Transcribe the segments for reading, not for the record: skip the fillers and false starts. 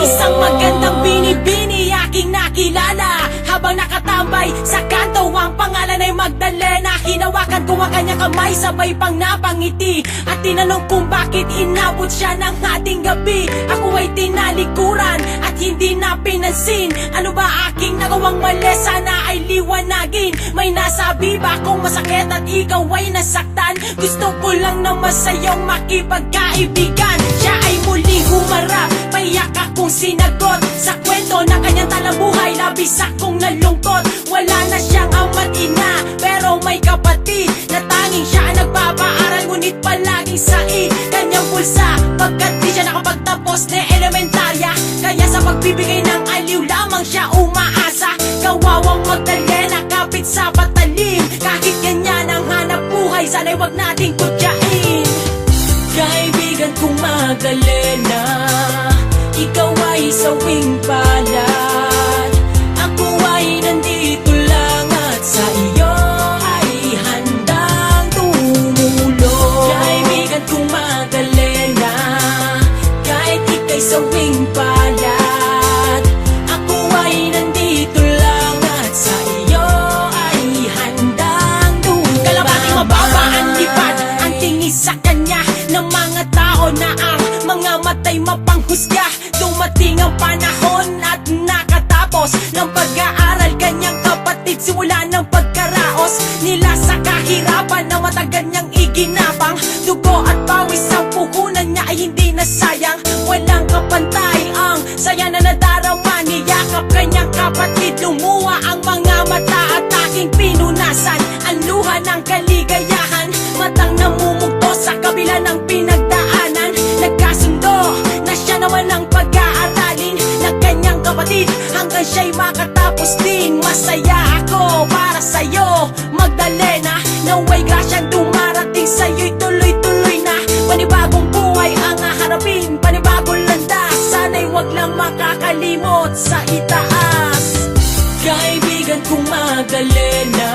Isang magandang binibini aking nakilala habang nakatambay sa kanto. Ang pangalan ay Magdalena. Hinawakan ko ang kanyang kamay, sabay pang napangiti at tinanong kung bakit inabot siya ng ating gabi. Ako ay tinalikuran at hindi na pinansin. Ano ba aking nagawang mali? Sana ay liwanagin. May nasabi ba akong masakit at ikaw ay nasaktan? Gusto ko lang na masayang makipagkaibigan. Siya ay muling humarap, payak akong sinagot sa kwento ng kanyang talabuhay. Labis akong nalungkot. Wala na siyang ama't ina, pero may kapatid na tanging siya ang nagpapaaral, ngunit palaging sai kanyang pulsa, pagkat di siya nakapagtapos na elementarya. Kaya sa pagbibigay ng aliw lamang siya umaasa. Kawawang Magdalena, kapit sa patalim. Kahit ganyan ang hanap buhay, sana'y wag nating kutyain. Kaibigan kong Magdalena, ikaw ay sawing palad. Ako ay nandito lang at sa iyo ay handang tumulong. Kaibigan kong Magdalena, kahit ika'y sawing palad, ako ay nandito lang at sa iyo ay handang tumulong. Kalabating mababa ang lipad, ang tingin sa kanya ng mga tao na ang mga matay mapanghusga. Dumating ang panahon at nakatapos ng pag-aaral kanyang kapatid. Simula ng pagkaraos nila sa kahirapan na matagal niyang iginapang. Dugo at pawis ang puhunan niya ay hindi nasayang. Walang kapantay ang saya na nadarama. Niyakap kanyang kapatid, lumuha ang mga mata at aking pinunasan ang luha ng kaligayahan. Matang namumugto sa kabila ng pinagdaanan. Nagkasundo na siya naman ang pag-aaralin ng kanyang kapatid hanggang siya'y makatapos din. Masaya ako para sa'yo, Magdalena. Naway grasyang dumarating sa'yo'y tuloy-tuloy na. Panibagong buhay ang haharapin, panibagong landas. Sana'y wag lang makakalimot sa itaas. Kaibigan kong Magdalena,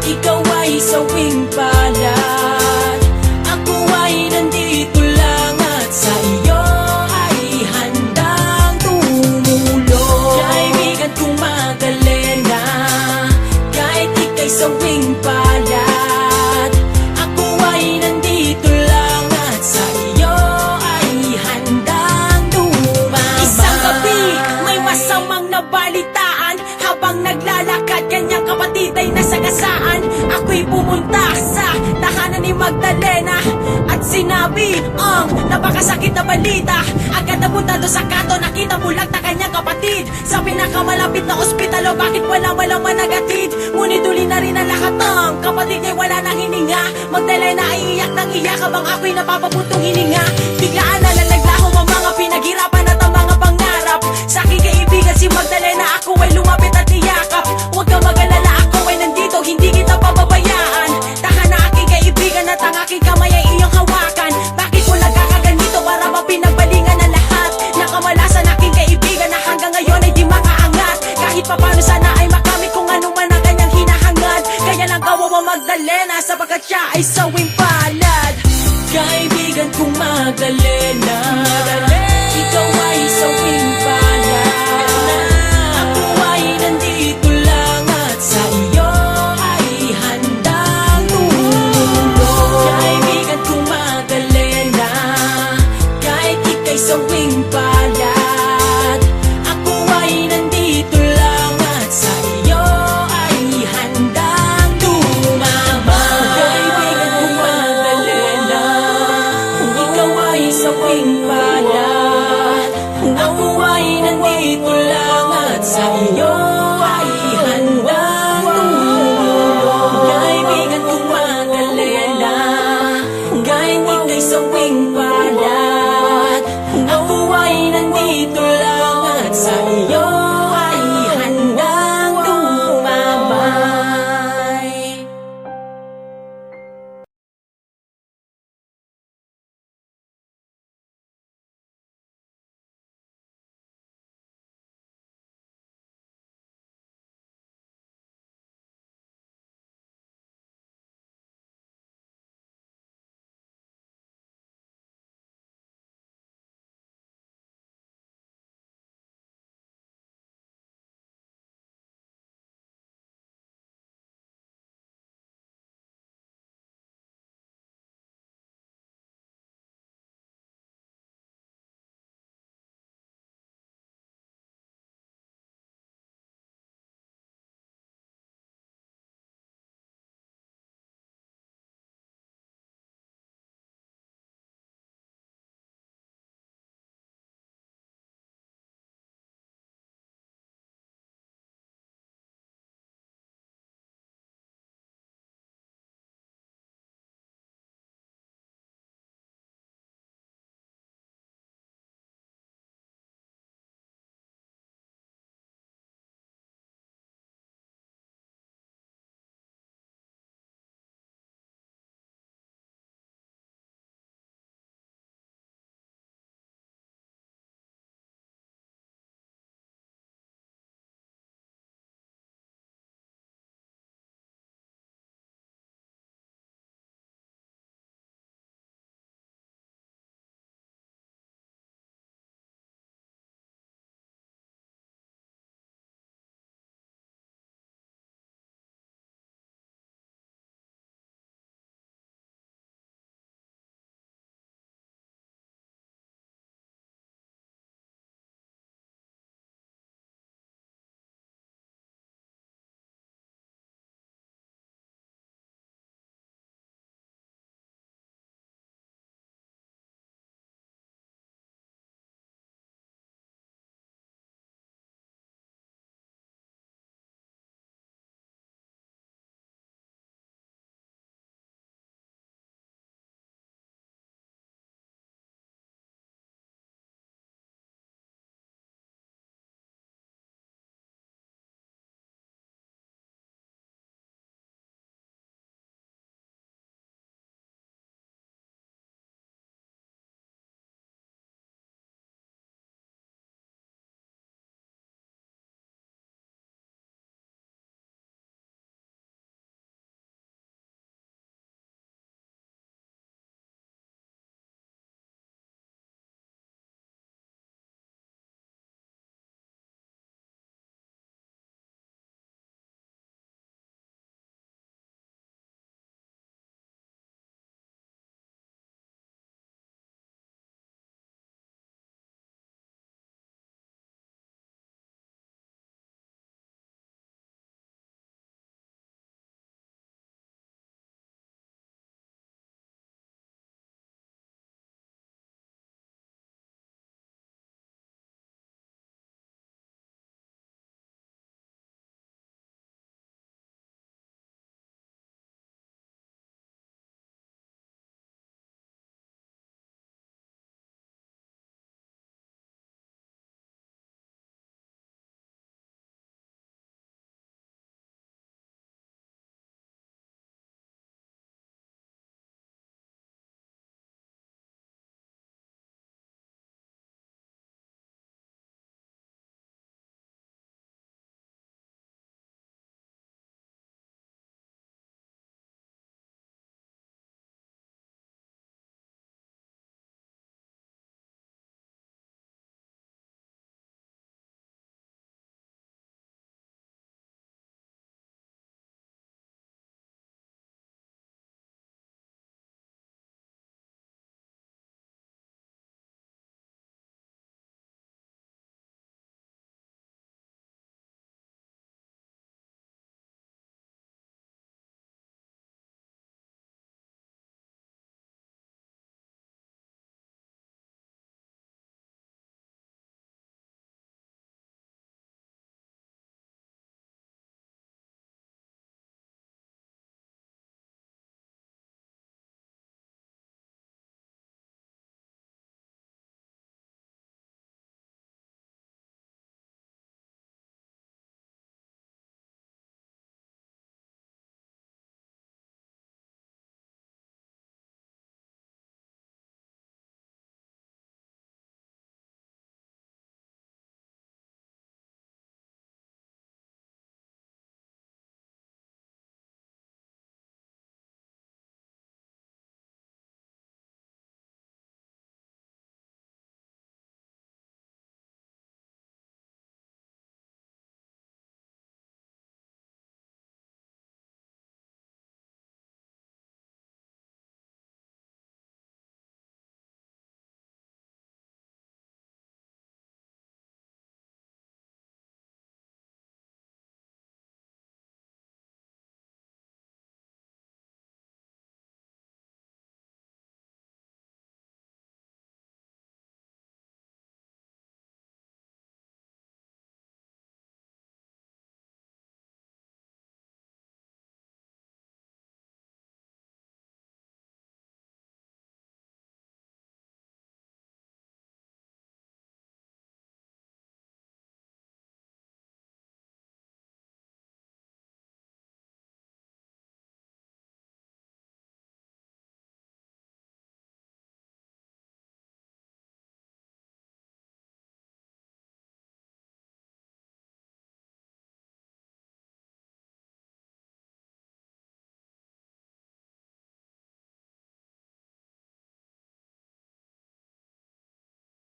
ikaw ay sawing palad. Ako ay nandito lang at sa iyo ay handang tumulong. Kaibigan kong Magdalena, kahit ika'y sawing palad, ako ay nandito lang at sa iyo ay handang tumama. Isang gabi, may masamang nabalitaan. Habang naglalakad, kanyang kapatid ay nasagasaan. Ako'y pumunta sa tahanan ni Magdalena at sinabi ang napakasakit na balita. Agad napunta doon sa kanto, nakita bulag na kanyang kapatid sa pinakamalapit na ospital. O bakit walang managatid? Ngunit uli na rin ang lahat ng kapatid niya, wala nang hininga. Magdalena ay iyak ng iyak habang ako'y napapapuntong hininga. Biglaan na lalaglaho ang mga pinaghirapan at ang mga pangarap. Sa aking kaibigan si Magdalena, ako ay lumapit at niyakap. Huwag kang mag-alala, ako ay nandito, hindi kita pababayaan. Tahan na aking kaibigan at ang aking kamay ay iyong hawakan. Bakit mo nagkakaganito para mapinagbalingan ang lahat? Nakamalasan aking kaibigan na hanggang ngayon ay di makaangat. Kahit papano sana ay makamit kung ano man ang kanyang hinahangad. Kaya lang kawawa Magdalena sapagkat siya ay sawing palad. Kaibigan kong Magdalena, ikaw ay sawing palad. Ako ay nandito lang at sa iyo ay handang tumulong. Kaibigan kong Magdalena, kahit ika'y sawing palad, ako ay nandito lang at sa iyo ay handang tumama. Kaibigan kong Magdalena, ikaw ay sawing palad, ako ay nandito lang at sa iyo ay handang tumulong. Kaibigan kong Magdalena, kahit ika'y sawing palad, ako ay nandito lang